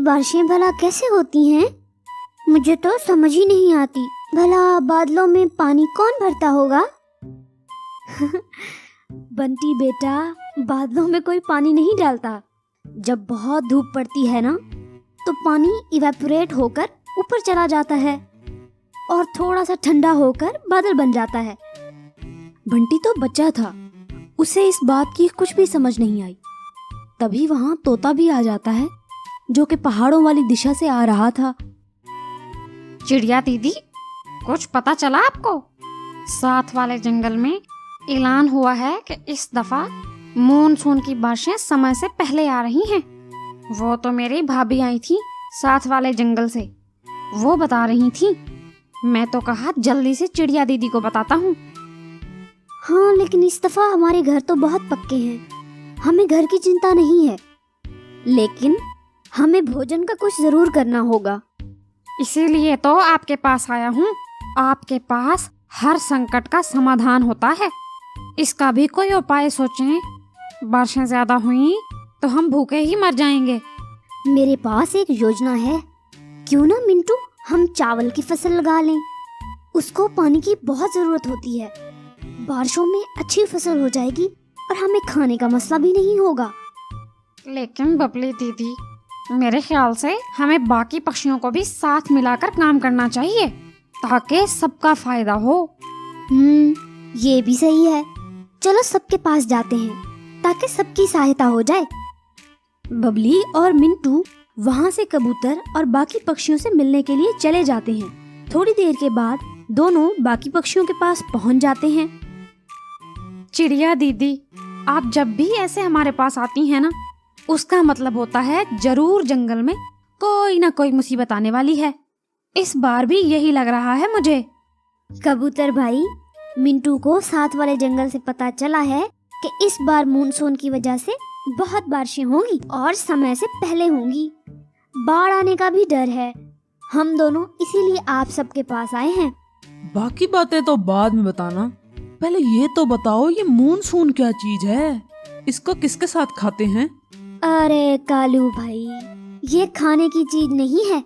बारिशें भला कैसे होती हैं? मुझे तो समझ ही नहीं आती। भला बादलों में पानी कौन भरता होगा? बंटी बेटा, बादलों में कोई पानी नहीं डालता। जब बहुत धूप पड़ती है ना, तो पानी इवेपोरेट होकर ऊपर चला जाता है और थोड़ा सा ठंडा होकर बादल बन जाता है। बंटी तो बच्चा था, उसे इस बात की कुछ भी समझ नहीं आई। तभी वहाँ तोता भी आ जाता है, जो कि पहाड़ों वाली दिशा से आ रहा था। चिड़िया दीदी, कुछ पता चला आपको? साथ वाले जंगल में ऐलान हुआ है कि इस दफा मानसून की बारिशें समय से पहले आ रही हैं। वो तो मेरी भाभी आई थी साथ वाले जंगल से, वो बता रही थी। मैं तो कहा जल्दी से चिड़िया दीदी को बताता हूँ। हाँ, लेकिन इस दफा हमारे घर तो बहुत पक्के हैं, हमें घर की चिंता नहीं है। लेकिन हमें भोजन का कुछ जरूर करना होगा। इसीलिए तो आपके पास आया हूँ। आपके पास हर संकट का समाधान होता है, इसका भी कोई उपाय सोचें। बारिशें ज्यादा हुई तो हम भूखे ही मर जाएंगे। मेरे पास एक योजना है। क्यों ना मिंटू, हम चावल की फसल लगा लें। उसको पानी की बहुत जरूरत होती है। बारिशों में अच्छी फसल हो जाएगी और हमें खाने का मसला भी नहीं होगा। लेकिन बबली दीदी, मेरे ख्याल से हमें बाकी पक्षियों को भी साथ मिलाकर काम करना चाहिए, ताकि सबका फायदा हो। ये भी सही है। चलो सबके पास जाते हैं, ताकि सबकी सहायता हो जाए। बबली और मिंटू वहाँ से कबूतर और बाकी पक्षियों से मिलने के लिए चले जाते हैं। थोड़ी देर के बाद दोनों बाकी पक्षियों के पास पहुँच जाते हैं। चिड़िया दीदी, आप जब भी ऐसे हमारे पास आती हैं ना, उसका मतलब होता है जरूर जंगल में कोई ना कोई मुसीबत आने वाली है। इस बार भी यही लग रहा है मुझे। कबूतर भाई, मिंटू को साथ वाले जंगल से पता चला है कि इस बार मानसून की वजह से बहुत बारिशें होंगी और समय से पहले होंगी। बाढ़ आने का भी डर है। हम दोनों इसीलिए आप सबके पास आए हैं। बाकी बातें तो बाद में बताना, पहले ये तो बताओ, ये मानसून क्या चीज है? इसको किसके साथ खाते हैं? अरे कालू भाई, ये खाने की चीज नहीं है।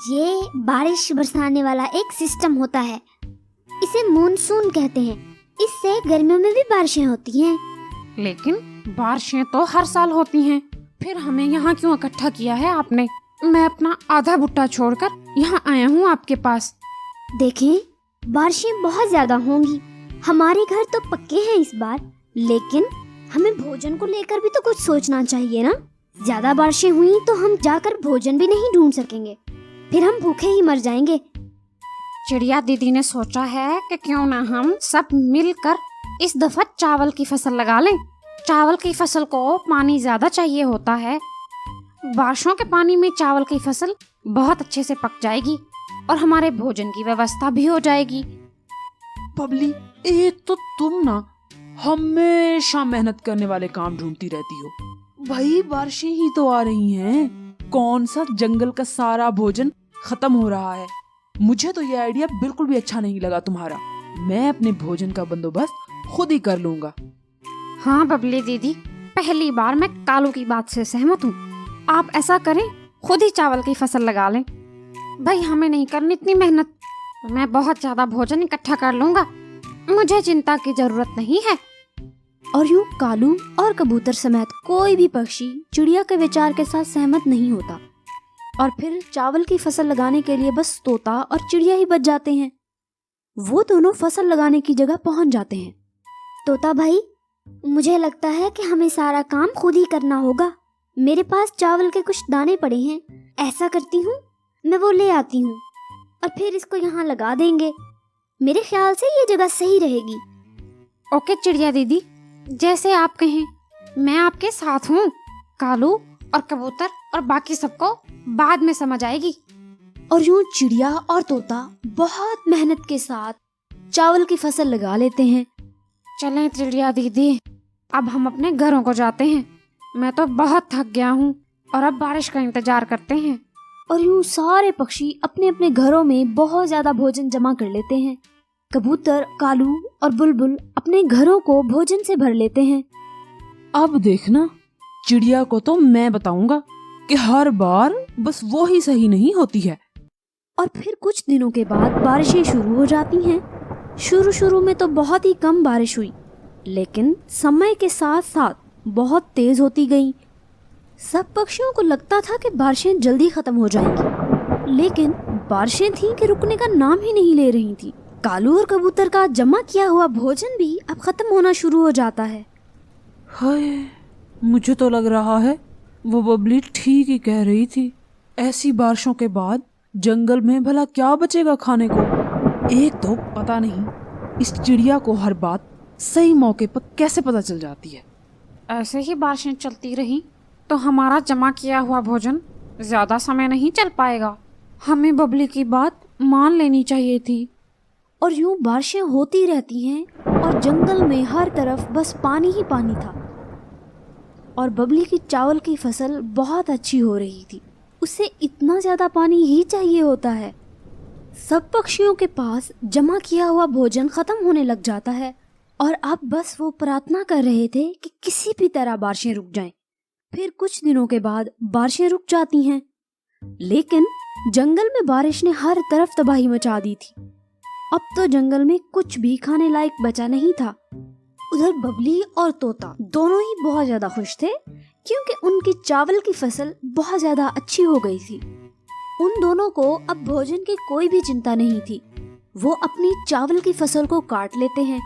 ये बारिश बरसाने वाला एक सिस्टम होता है। इसे मानसून कहते हैं। इससे गर्मियों में भी बारिशें होती हैं। लेकिन बारिशें तो हर साल होती हैं, फिर हमें यहाँ क्यों इकट्ठा किया है आपने? मैं अपना आधा भुट्टा छोड़कर यहाँ आया हूँ आपके पास। देखें, बारिशें बहुत ज्यादा होंगी। हमारे घर तो पक्के हैं इस बार, लेकिन हमें भोजन को लेकर भी तो कुछ सोचना चाहिए ना। ज्यादा बारिशें हुई तो हम जाकर भोजन भी नहीं ढूंढ सकेंगे, फिर हम भूखे ही मर जाएंगे। चिड़िया दीदी ने सोचा है कि क्यों ना हम सब मिलकर इस दफा चावल की फसल लगा लें। चावल की फसल को पानी ज्यादा चाहिए होता है। बारिशों के पानी में चावल की फसल बहुत अच्छे से पक जाएगी और हमारे भोजन की व्यवस्था भी हो जाएगी। बबली, एक तो तुम ना हमेशा मेहनत करने वाले काम ढूंढती रहती हो। भाई बारिशें ही तो आ रही हैं, कौन सा जंगल का सारा भोजन खत्म हो रहा है। मुझे तो ये आइडिया बिल्कुल भी अच्छा नहीं लगा तुम्हारा। मैं अपने भोजन का बंदोबस्त खुद ही कर लूंगा। हाँ बबली दीदी, पहली बार मैं कालू की बात से सहमत हूँ। आप ऐसा करें, खुद ही चावल की फसल लगा लें। भाई हमें नहीं करनी इतनी मेहनत, मैं बहुत ज्यादा भोजन इकट्ठा कर लूंगा, मुझे चिंता की जरूरत नहीं है। और यूं कालू और कबूतर समेत कोई भी पक्षी चिड़िया के विचार के साथ सहमत नहीं होता और फिर चावल की फसल लगाने के लिए बस तोता और चिड़िया ही बच जाते हैं। वो दोनों फसल लगाने की जगह पहुंच जाते हैं। तोता भाई, मुझे लगता है कि हमें सारा काम खुद ही करना होगा। मेरे पास चावल के कुछ दाने पड़े हैं। ऐसा करती हूँ, मैं वो ले आती हूँ और फिर इसको यहाँ लगा देंगे। मेरे ख्याल से ये जगह सही रहेगी। ओके चिड़िया दीदी, जैसे आप कहें, मैं आपके साथ हूँ। कालू और कबूतर और बाकी सबको बाद में समझ आएगी। और यूं चिड़िया और तोता बहुत मेहनत के साथ चावल की फसल लगा लेते हैं। चलें चिड़िया दीदी, अब हम अपने घरों को जाते हैं। मैं तो बहुत थक गया हूँ और अब बारिश का इंतजार करते हैं। और यूं सारे पक्षी अपने अपने घरों में बहुत ज्यादा भोजन जमा कर लेते हैं। कबूतर, कालू और बुलबुल अपने घरों को भोजन से भर लेते हैं। अब देखना, चिड़िया को तो मैं बताऊंगा कि हर बार बस वो ही सही नहीं होती है। और फिर कुछ दिनों के बाद बारिशें शुरू हो जाती हैं। शुरू में तो बहुत ही कम बारिश हुई, लेकिन समय के साथ साथ बहुत तेज होती गई। सब पक्षियों को लगता था कि बारिशें जल्दी खत्म हो जाएंगी, लेकिन बारिशें थीं कि रुकने का नाम ही नहीं ले रही थी। कालू और कबूतर का जमा किया हुआ भोजन भी अब खत्म होना शुरू हो जाता है। हाय, मुझे तो लग रहा है वो बबली ठीक ही कह रही थी। ऐसी बारिशों के बाद जंगल में भला क्या बचेगा खाने को। एक तो पता नहीं इस चिड़िया को हर बात सही मौके पर कैसे पता चल जाती है। ऐसे ही बारिशें चलती रही तो हमारा जमा किया हुआ भोजन ज्यादा समय नहीं चल पाएगा। हमें बबली की बात मान लेनी चाहिए थी। और यूं बारिशें होती रहती हैं और जंगल में हर तरफ बस पानी ही पानी था। और बबली की चावल की फसल बहुत अच्छी हो रही थी। उसे इतना ज़्यादा पानी ही चाहिए होता है। सब पक्षियों के पास जमा किया हुआ भोजन खत्म होने लग जाता है और अब बस वो प्रार्थना कर रहे थे कि किसी भी तरह बारिशें रुक जाएं। फिर कुछ दिनों के बाद बारिशें रुक जाती हैं, लेकिन जंगल में बारिश ने हर तरफ तबाही मचा दी थी। अब तो जंगल में कुछ भी खाने लायक बचा नहीं था। उधर बबली और तोता दोनों ही बहुत ज्यादा खुश थे, क्योंकि उनकी चावल की फसल बहुत ज्यादा अच्छी हो गई थी। उन दोनों को अब भोजन की कोई भी चिंता नहीं थी। वो अपनी चावल की फसल को काट लेते हैं।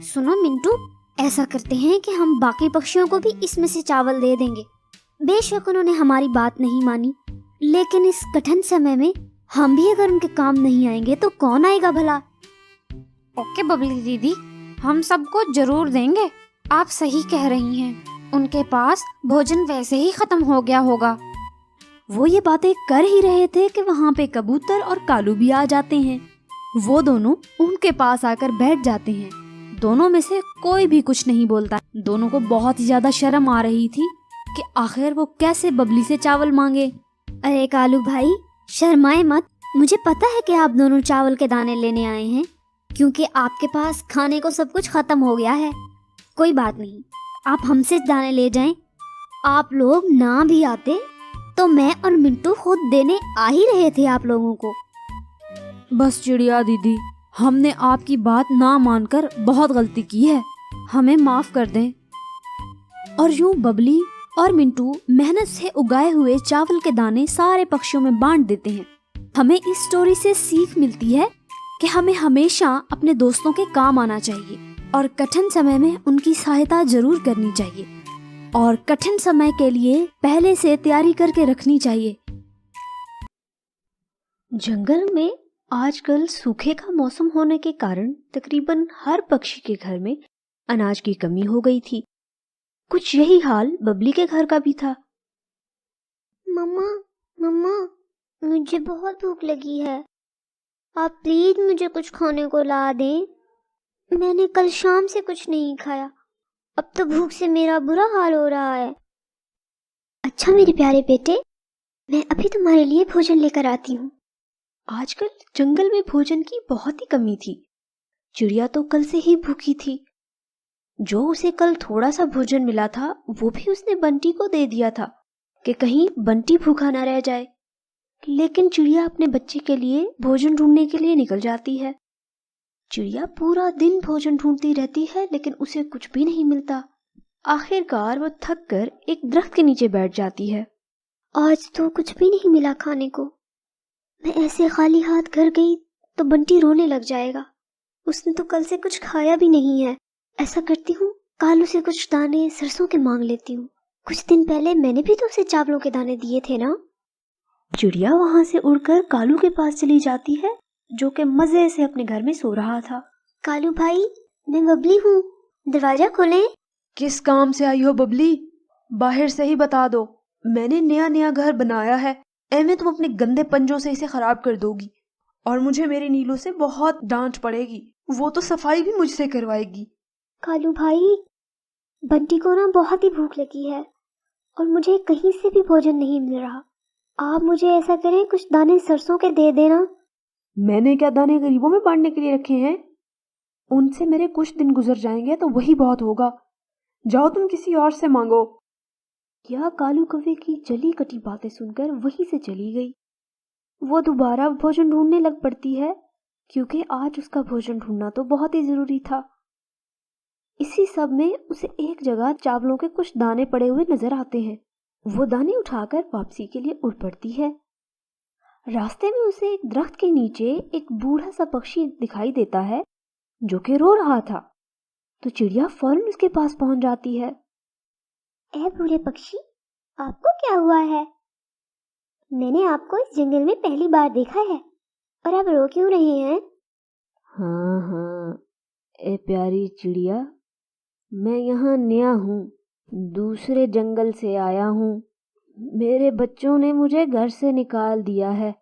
सुनो मिंटू, ऐसा करते हैं कि हम बाकी पक्षियों को भी इसमें से चावल दे देंगे। बेशक उन्होंने हमारी बात नहीं मानी, लेकिन इस कठिन समय में हम भी अगर उनके काम नहीं आएंगे तो कौन आएगा भला। ओके बबली दीदी, हम सबको जरूर देंगे। आप सही कह रही हैं। उनके पास भोजन वैसे ही खत्म हो गया होगा। वो ये बातें कर ही रहे थे कि वहाँ पे कबूतर और कालू भी आ जाते हैं। वो दोनों उनके पास आकर बैठ जाते हैं। दोनों में से कोई भी कुछ नहीं बोलता। दोनों को बहुत ही ज्यादा शर्म आ रही थी कि आखिर वो कैसे बबली से चावल मांगे। अरे कालू भाई, शर्माए मत। मुझे पता है कि आप दोनों चावल के दाने लेने आए हैं, क्योंकि आपके पास खाने को सब कुछ खत्म हो गया है। कोई बात नहीं, आप हमसे दाने ले जाएं। आप लोग ना भी आते तो मैं और मिंटू खुद देने आ ही रहे थे आप लोगों को। बस चिड़िया दीदी, हमने आपकी बात ना मानकर बहुत गलती की है, हमें माफ कर दें। और यूं बबली और मिंटू मेहनत से उगाए हुए चावल के दाने सारे पक्षियों में बांट देते हैं। हमें इस स्टोरी से सीख मिलती है कि हमें हमेशा अपने दोस्तों के काम आना चाहिए और कठिन समय में उनकी सहायता जरूर करनी चाहिए, और कठिन समय के लिए पहले से तैयारी करके रखनी चाहिए। जंगल में आजकल सूखे का मौसम होने के कारण तकरीबन हर पक्षी के घर में अनाज की कमी हो गई थी। कुछ यही हाल बबली के घर का भी था। मम्मा मम्मा, मुझे बहुत भूख लगी है। आप प्लीज मुझे कुछ खाने को ला दें। मैंने कल शाम से कुछ नहीं खाया। अब तो भूख से मेरा बुरा हाल हो रहा है। अच्छा मेरे प्यारे बेटे, मैं अभी तुम्हारे लिए भोजन लेकर आती हूँ। आजकल जंगल में भोजन की बहुत ही कमी थी। चिड़िया तो कल से ही भूखी थी। जो उसे कल थोड़ा सा भोजन मिला था वो भी उसने बंटी को दे दिया था कि कहीं बंटी भूखा ना रह जाए। लेकिन चिड़िया अपने बच्चे के लिए भोजन ढूंढने के लिए निकल जाती है। चिड़िया पूरा दिन भोजन ढूंढती रहती है, लेकिन उसे कुछ भी नहीं मिलता। आखिरकार वो थक कर एक दरख्त के नीचे बैठ जाती है। आज तो कुछ भी नहीं मिला खाने को। मैं ऐसे खाली हाथ घर गई तो बंटी रोने लग जाएगा। उसने तो कल से कुछ खाया भी नहीं है। ऐसा करती हूँ, कालू से कुछ दाने सरसों के मांग लेती हूँ। कुछ दिन पहले मैंने भी तो उसे चावलों के दाने दिए थे ना। चिड़िया वहां से उड़कर कालू के पास चली जाती है, जो कि मजे से अपने घर में सो रहा था। कालू भाई, मैं बबली हूँ, दरवाजा खोलें। किस काम से आई हो बबली? बाहर से ही बता दो। मैंने नया नया घर बनाया है, ऐਵੇਂ तुम अपने गंदे पंजों से इसे खराब कर दोगी और मुझे मेरी नीलू से बहुत डांट पड़ेगी। वो तो सफाई भी मुझसे करवाएगी। कालू भाई, बंटी को ना बहुत ही भूख लगी है और मुझे कहीं से भी भोजन नहीं मिल रहा। आप मुझे ऐसा करें, कुछ दाने सरसों के दे देना। मैंने क्या दाने गरीबों में बांटने के लिए रखे हैं? उनसे मेरे कुछ दिन गुजर जाएंगे तो वही बहुत होगा। जाओ तुम किसी और से मांगो। यह कालू कौवे की जली कटी बातें सुनकर वहीं से चली गई। वो दोबारा भोजन ढूंढने लग पड़ती है, क्योंकि आज उसका भोजन ढूंढना तो बहुत ही जरूरी था। इसी सब में उसे एक जगह चावलों के कुछ दाने पड़े हुए नजर आते हैं। वो दाने उठाकर वापसी के लिए उड़ पड़ती है। रास्ते में उसे एक दरख्त के नीचे एक बूढ़ा सा पक्षी दिखाई देता है जो कि रो रहा था। तो चिड़िया फौरन उसके पास पहुंच जाती है। ए बूढ़े पक्षी, आपको क्या हुआ है? मैंने आपको इस जंगल में पहली बार देखा है और आप रो क्यों रहे हैं? हाँ हाँ, ए प्यारी चिड़िया, मैं यहाँ नया हूँ, दूसरे जंगल से आया हूँ। मेरे बच्चों ने मुझे घर से निकाल दिया है।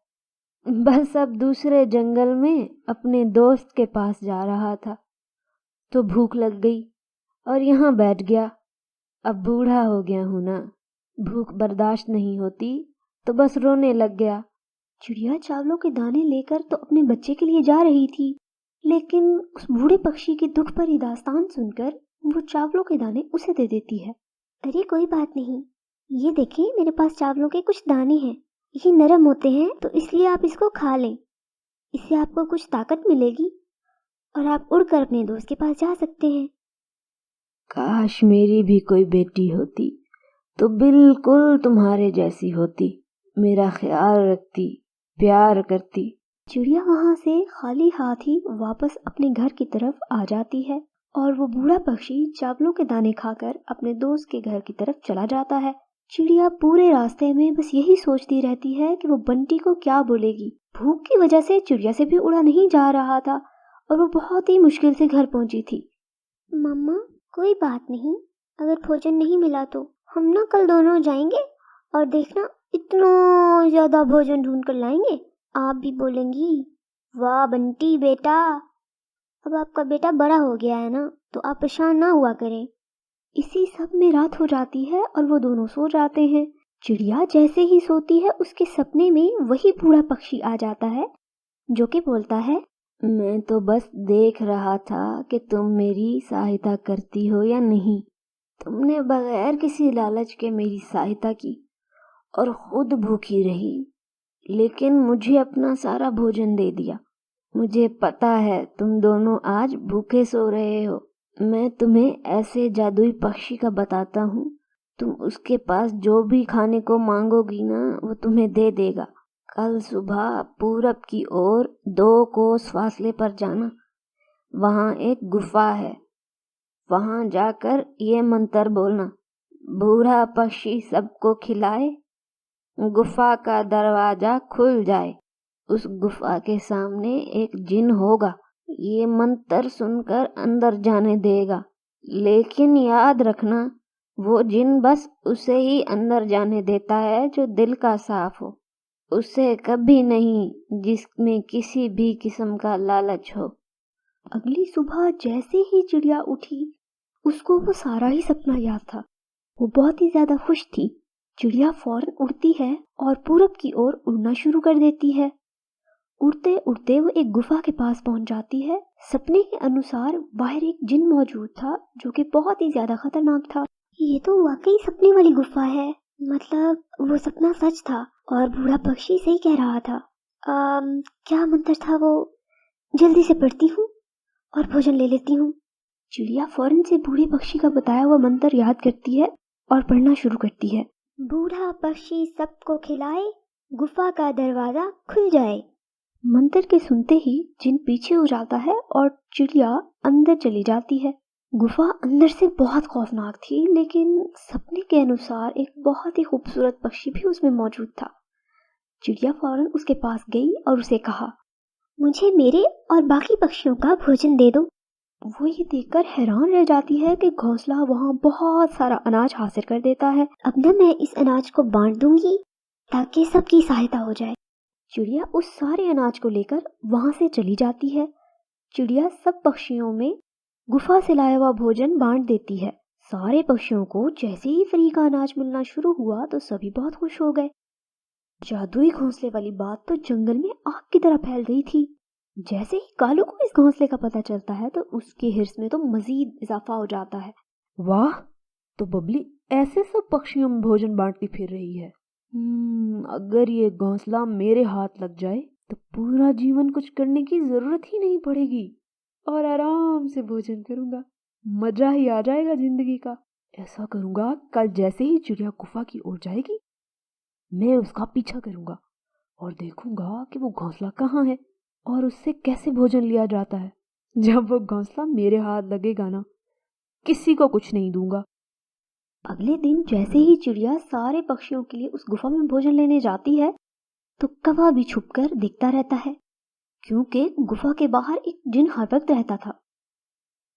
बस अब दूसरे जंगल में अपने दोस्त के पास जा रहा था तो भूख लग गई और यहाँ बैठ गया। अब बूढ़ा हो गया हूँ ना, भूख बर्दाश्त नहीं होती तो बस रोने लग गया। चिड़िया चावलों के दाने लेकर तो अपने बच्चे के लिए जा रही थी, लेकिन उस बूढ़े पक्षी के दुख भरी दास्तान सुनकर वो चावलों के दाने उसे दे देती है। अरे कोई बात नहीं, ये देखिए मेरे पास चावलों के कुछ दाने हैं। ये नरम होते हैं तो इसलिए आप इसको खा लें। इससे आपको कुछ ताकत मिलेगी और आप उड़कर अपने दोस्त के पास जा सकते हैं। काश मेरी भी कोई बेटी होती तो बिल्कुल तुम्हारे जैसी होती, मेरा ख्याल रखती, प्यार करती। चिड़िया वहां से खाली हाथ ही वापस अपने घर की तरफ आ जाती है और वो बूढ़ा पक्षी चावलों के दाने खाकर अपने दोस्त के घर की तरफ चला जाता है। चिड़िया पूरे रास्ते में बस यही सोचती रहती है कि वो बंटी को क्या बोलेगी। भूख की वजह से चिड़िया से भी उड़ा नहीं जा रहा था और वो बहुत ही मुश्किल से घर पहुंची थी। मम्मा, कोई बात नहीं, अगर भोजन नहीं मिला तो हम ना कल दोनों जाएंगे और देखना इतना ज्यादा भोजन ढूंढ कर लाएंगे। आप भी बोलेंगी, वाह बंटी बेटा। अब आपका बेटा बड़ा हो गया है ना, तो आप परेशान ना हुआ करें। इसी सब में रात हो जाती है और वो दोनों सो जाते हैं। चिड़िया जैसे ही सोती है उसके सपने में वही बूढ़ा पक्षी आ जाता है जो कि बोलता है, मैं तो बस देख रहा था कि तुम मेरी सहायता करती हो या नहीं। तुमने बगैर किसी लालच के मेरी सहायता की और खुद भूखी रही, लेकिन मुझे अपना सारा भोजन दे दिया। मुझे पता है तुम दोनों आज भूखे सो रहे हो। मैं तुम्हें ऐसे जादुई पक्षी का बताता हूँ, तुम उसके पास जो भी खाने को मांगोगी ना वो तुम्हें दे देगा। कल सुबह पूरब की ओर 2 कोस फासले पर जाना, वहाँ एक गुफा है। वहाँ जाकर ये मंत्र बोलना, बूढ़ा पक्षी सबको खिलाए, गुफा का दरवाजा खुल जाए। उस गुफा के सामने एक जिन होगा, ये मंत्र सुनकर अंदर जाने देगा, लेकिन याद रखना वो जिन बस उसे ही अंदर जाने देता है जो दिल का साफ हो, उसे कभी नहीं जिसमें किसी भी किस्म का लालच हो। अगली सुबह जैसे ही चिड़िया उठी उसको वो सारा ही सपना याद था। वो बहुत ही ज्यादा खुश थी। चिड़िया फौरन उड़ती है और पूरब की ओर उड़ना शुरू कर देती है। उड़ते उड़ते वो एक गुफा के पास पहुंच जाती है। सपने के अनुसार बाहर एक जिन मौजूद था जो कि बहुत ही ज्यादा खतरनाक था। ये तो वाकई सपने वाली गुफा है, मतलब वो सपना सच था और बूढ़ा पक्षी सही कह रहा था। क्या मंत्र था वो? जल्दी से पढ़ती हूँ और भोजन ले लेती हूँ। चिड़िया फौरन से बूढ़े पक्षी का बताया हुआ मंत्र याद करती है और पढ़ना शुरू करती है। बूढ़ा पक्षी सबको खिलाए, गुफा का दरवाजा खुल जाए। मंत्र के सुनते ही जिन पीछे हो जाता है और चिड़िया अंदर चली जाती है। गुफा अंदर से बहुत खौफनाक थी, लेकिन सपने के अनुसार एक बहुत ही खूबसूरत पक्षी भी उसमें मौजूद था। चिड़िया फौरन उसके पास गई और उसे कहा, मुझे मेरे और बाकी पक्षियों का भोजन दे दो। वो ये देखकर हैरान रह जाती है कि घोंसला वहाँ बहुत सारा अनाज हासिल कर देता है। अब ना मैं इस अनाज को बांट दूंगी ताकि सबकी सहायता हो जाए। चिड़िया उस सारे अनाज को लेकर वहां से चली जाती है। चिड़िया सब पक्षियों में गुफा से लाया हुआ भोजन बांट देती है। सारे पक्षियों को जैसे ही फ्री का अनाज मिलना शुरू हुआ तो सभी बहुत खुश हो गए। जादुई घोंसले वाली बात तो जंगल में आग की तरह फैल गई थी। जैसे ही कालू को इस घोंसले का पता चलता है तो उसके हिर्स में तो मजीद इजाफा हो जाता है। वाह, तो बबली ऐसे सब पक्षियों में भोजन बांटती फिर रही है। अगर ये घोंसला मेरे हाथ लग जाए तो पूरा जीवन कुछ करने की जरूरत ही नहीं पड़ेगी और आराम से भोजन करूंगा। मजा ही आ जाएगा जिंदगी का। ऐसा करूंगा, कल जैसे ही चिड़िया गुफा की ओर जाएगी मैं उसका पीछा करूंगा और देखूंगा कि वो घोंसला कहाँ है और उससे कैसे भोजन लिया जाता है। जब वो घोंसला मेरे हाथ लगेगा ना, किसी को कुछ नहीं दूंगा। अगले दिन जैसे ही चिड़िया सारे पक्षियों के लिए उस गुफा में भोजन लेने जाती है तो कौवा भी छुपकर देखता रहता है, क्योंकि गुफा के बाहर एक जिन हर वक्त रहता था।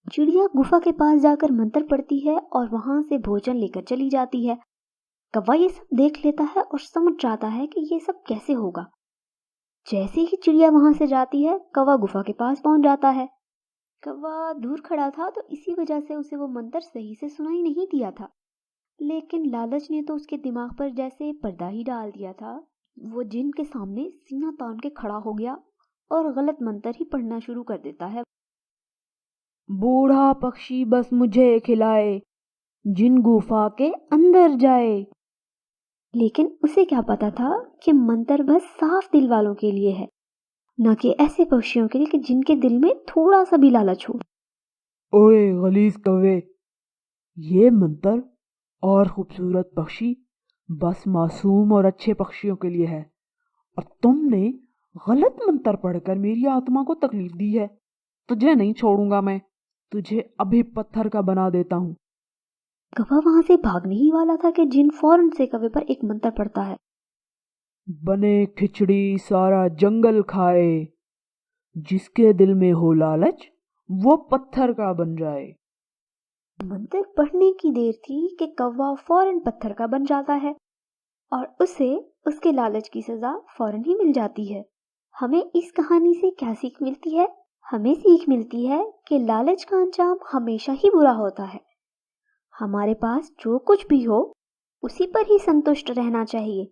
चिड़िया गुफा के पास जाकर मंत्र पढ़ती है और वहां से भोजन लेकर चली जाती है। कौवा ये सब देख लेता है और समझ जाता है कि ये सब कैसे होगा। जैसे ही चिड़िया वहां से जाती है, कौवा गुफा के पास पहुंच जाता है। कौवा दूर खड़ा था तो इसी वजह से उसे वो मंत्र सही से सुनाई नहीं दिया था, लेकिन लालच ने तो उसके दिमाग पर जैसे पर्दा ही डाल दिया था। वो जिन के सामने सीना तान के खड़ा हो गया और गलत मंत्र ही पढ़ना शुरू कर देता है। बूढ़ा पक्षी बस मुझे खिलाए, जिन गुफा के अंदर जाए। लेकिन उसे क्या पता था कि मंत्र बस साफ दिल वालों के लिए है, न कि ऐसे पक्षियों के लिए कि जिनके दिल में थोड़ा सा भी लालच हो। ओए गलीज कौवे, ये मंत्र और खूबसूरत पक्षी बस मासूम और अच्छे पक्षियों के लिए है और तुमने गलत मंत्र पढ़कर मेरी आत्मा को तकलीफ दी है। तुझे नहीं छोड़ूंगा मैं, तुझे अभी पत्थर का बना देता हूँ। कौवा वहां से भागने ही वाला था कि जिन फौरन से कौवे पर एक मंत्र पढ़ता है। बने खिचड़ी सारा जंगल खाए, जिसके दिल में हो लालच वो पत्थर का बन जाए। मंत्र पढ़ने की देर थी कि कौवा फौरन पत्थर का बन जाता है और उसे उसके लालच की सजा फौरन ही मिल जाती है। हमें इस कहानी से क्या सीख मिलती है? हमें सीख मिलती है कि लालच का अंजाम हमेशा ही बुरा होता है। हमारे पास जो कुछ भी हो उसी पर ही संतुष्ट रहना चाहिए।